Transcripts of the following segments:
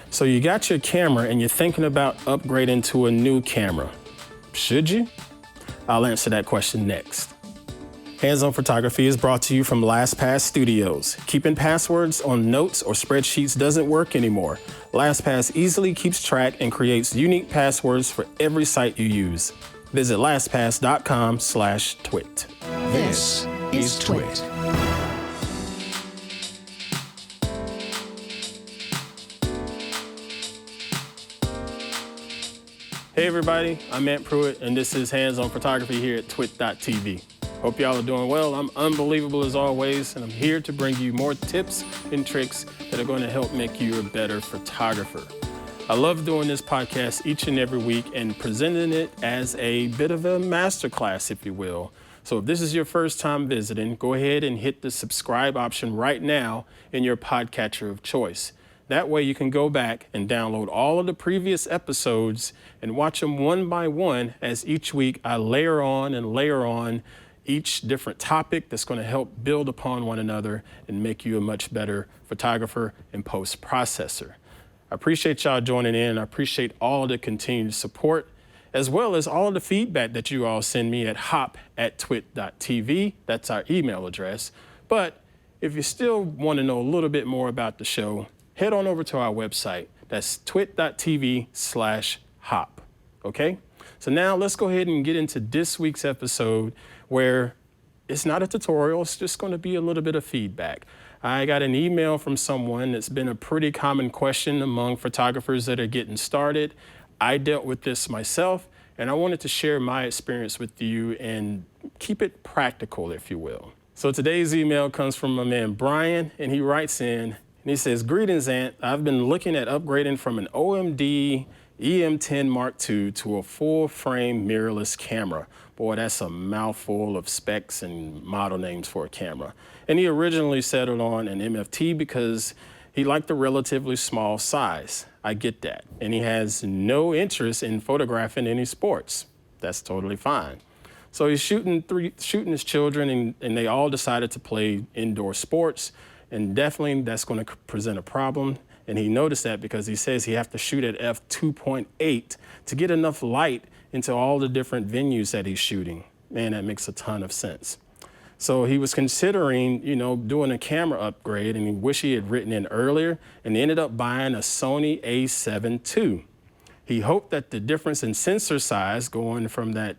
So you got your camera and you're thinking about upgrading to a new camera. Should you? I'll answer that question next. Hands-On Photography is brought to you from LastPass Studios. Keeping passwords on notes or spreadsheets doesn't work anymore. LastPass easily keeps track and creates unique passwords for every site you use. Visit lastpass.com/twit. This is TWiT. Hey everybody, I'm Pruitt, and this is Hands-On Photography here at TWiT.tv. Hope y'all are doing well. I'm unbelievable as always, and I'm here to bring you more tips and tricks that are going to help make you a better photographer. I love doing this podcast each and every week and presenting it as a bit of a masterclass, if you will. So if this is your first time visiting, go ahead and hit the subscribe option right now in your podcatcher of choice. That way you can go back and download all of the previous episodes and watch them one by one as each week I layer on each different topic that's going to help build upon one another and make you a much better photographer and post-processor. I appreciate y'all joining in. I appreciate all the continued support, as well as all the feedback that you all send me at hop@twit.tv. That's our email address. But if you still want to know a little bit more about the show, head on over to our website. That's twit.tv/hop. Okay? So now let's go ahead and get into this week's episode, where it's not a tutorial, it's just going to be a little bit of feedback. I got an email from someone that's been a pretty common question among photographers that are getting started. I dealt with this myself, and I wanted to share my experience with you and keep it practical, if you will. So today's email comes from my man Brian, and he writes in, and he says, "Greetings, Ant. I've been looking at upgrading from an OMD EM10 Mark II to a full-frame mirrorless camera." Boy, that's a mouthful of specs and model names for a camera. And he originally settled on an MFT because he liked the relatively small size. I get that. And he has no interest in photographing any sports. That's totally fine. So he's shooting his children, and they all decided to play indoor sports. And definitely that's going to present a problem. And he noticed that because he says he has to shoot at f2.8 to get enough light into all the different venues that he's shooting. Man, that makes a ton of sense. So he was considering, doing a camera upgrade, and he wished he had written in earlier, and ended up buying a Sony a7 II. He hoped that the difference in sensor size, going from that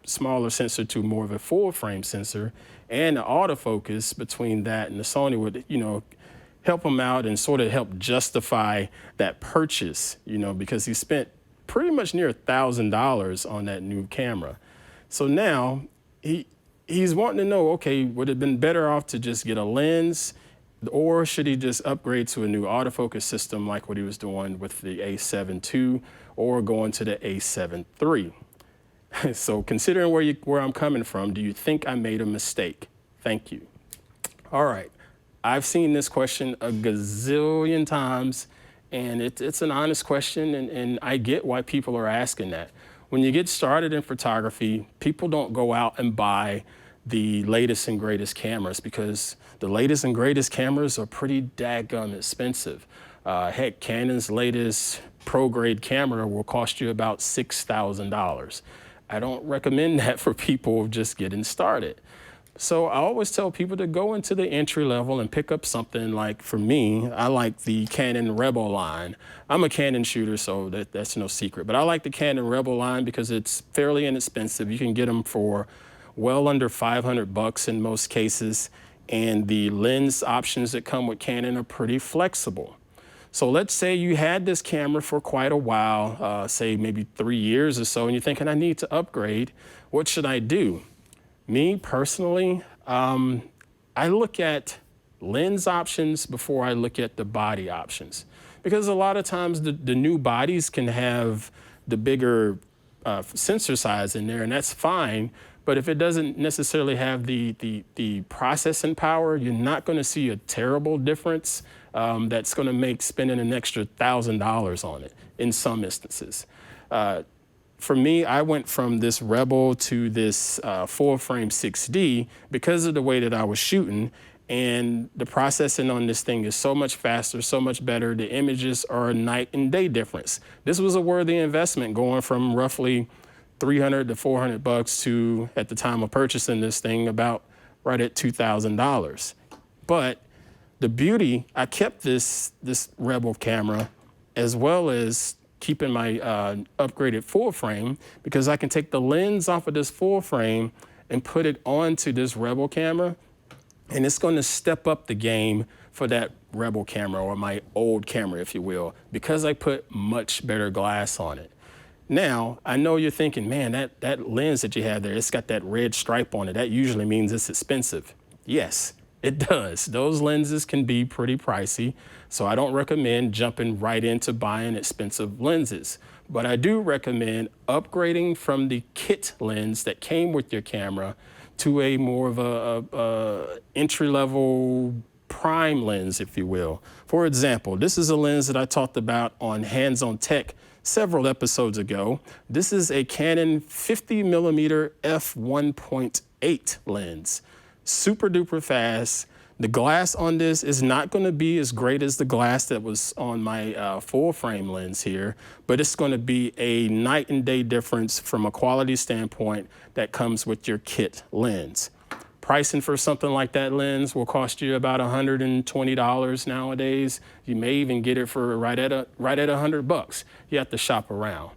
smaller sensor to more of a full frame sensor, and the autofocus between that and the Sony would, help him out and sort of help justify that purchase, because he spent pretty much near $1,000 on that new camera. So now he's wanting to know, okay, would it have been better off to just get a lens, or should he just upgrade to a new autofocus system like what he was doing with the a7 II, or going to the a7 III? So considering where I'm coming from, do you think I made a mistake? Thank you. All right. I've seen this question a gazillion times, and it's an honest question, and I get why people are asking that. When you get started in photography, people don't go out and buy the latest and greatest cameras, because the latest and greatest cameras are pretty daggum expensive. Heck, Canon's latest pro-grade camera will cost you about $6,000. I don't recommend that for people just getting started. So I always tell people to go into the entry level and pick up something like, for me, I like the Canon Rebel line. I'm a Canon shooter, so that's no secret. But I like the Canon Rebel line because it's fairly inexpensive. You can get them for well under $500 in most cases. And the lens options that come with Canon are pretty flexible. So let's say you had this camera for quite a while, say maybe 3 years or so, and you're thinking, I need to upgrade. What should I do? Me personally, I look at lens options before I look at the body options, because a lot of times the new bodies can have the bigger sensor size in there, and that's fine. But if it doesn't necessarily have the processing power, you're not going to see a terrible difference that's going to make spending an extra $1,000 on it in some instances. For me, I went from this Rebel to this full frame 6D because of the way that I was shooting, and the processing on this thing is so much faster, so much better. The images are a night and day difference. This was a worthy investment, going from roughly $300 to $400 to, at the time of purchasing this thing, about right at $2,000. But the beauty, I kept this Rebel camera as well as keeping my upgraded full frame, because I can take the lens off of this full frame and put it onto this Rebel camera, and it's going to step up the game for that Rebel camera, or my old camera, if you will, because I put much better glass on it. Now, I know you're thinking, man, that lens that you have there, it's got that red stripe on it. That usually means it's expensive. Yes, it does. Those lenses can be pretty pricey, so I don't recommend jumping right into buying expensive lenses. But I do recommend upgrading from the kit lens that came with your camera to a more of a entry-level prime lens, if you will. For example, this is a lens that I talked about on Hands on Tech several episodes ago. This is a Canon 50mm f1.8 lens. Super duper fast. The glass on this is not going to be as great as the glass that was on my full frame lens here, but it's going to be a night and day difference from a quality standpoint that comes with your kit lens. Pricing for something like that lens will cost you about $120 nowadays. You may even get it for right at $100. You have to shop around.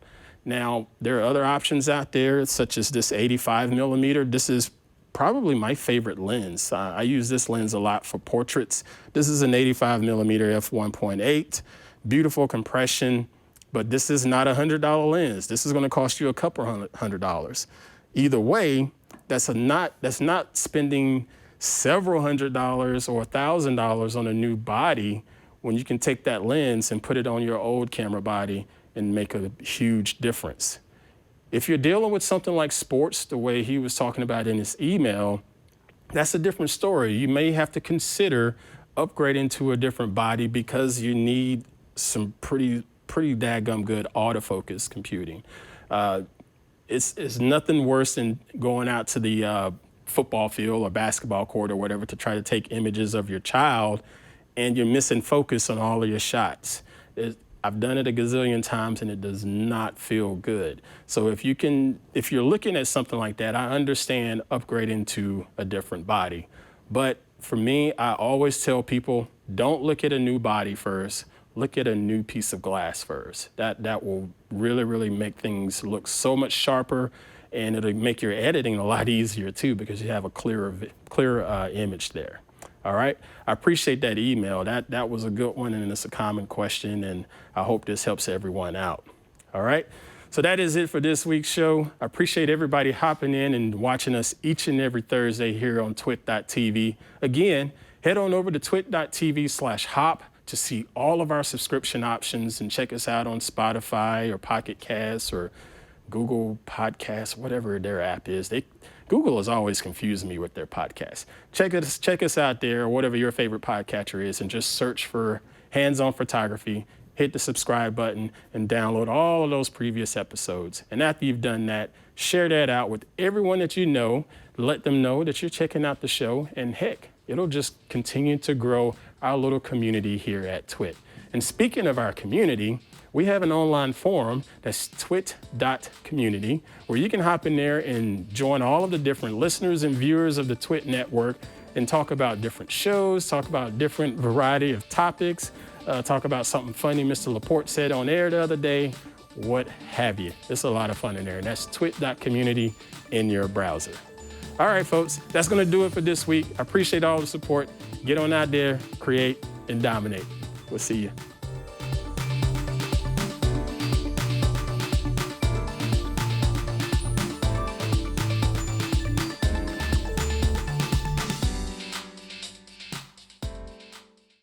Now, there are other options out there, such as this 85mm. This is probably my favorite lens. I use this lens a lot for portraits. This is an 85mm f1.8, beautiful compression, but this is not a $100 lens. This is going to cost you a couple $100. Either way, that's not spending several $100s or $1,000 on a new body when you can take that lens and put it on your old camera body and make a huge difference. If you're dealing with something like sports, the way he was talking about in his email, that's a different story. You may have to consider upgrading to a different body because you need some pretty daggum good autofocus computing. It's nothing worse than going out to the football field or basketball court or whatever to try to take images of your child, and you're missing focus on all of your shots. I've done it a gazillion times and it does not feel good. So if you're looking at something like that, I understand upgrading to a different body. But for me, I always tell people, don't look at a new body first. Look at a new piece of glass first. That will really make things look so much sharper, and it'll make your editing a lot easier too, because you have a clearer image there. All right, I appreciate that email. That was a good one, and it's a common question, and I hope this helps everyone out. All right, so that is it for this week's show. I appreciate everybody hopping in and watching us each and every Thursday here on TWiT.tv. Again, head on over to TWiT.tv/hop to see all of our subscription options, and check us out on Spotify or Pocket Casts or Google Podcasts, whatever their app is. Google is always confusing me with their podcasts. Check us out there, or whatever your favorite podcatcher is, and just search for Hands on Photography, hit the subscribe button, and download all of those previous episodes. And after you've done that, share that out with everyone that you know. Let them know that you're checking out the show, and heck, it'll just continue to grow our little community here at TWiT. And speaking of our community, we have an online forum that's twit.community, where you can hop in there and join all of the different listeners and viewers of the TWiT network and talk about different shows, talk about different variety of topics, talk about something funny Mr. Laporte said on air the other day, what have you. It's a lot of fun in there, and that's twit.community in your browser. All right, folks, that's going to do it for this week. I appreciate all the support. Get on out there, create, and dominate. We'll see you.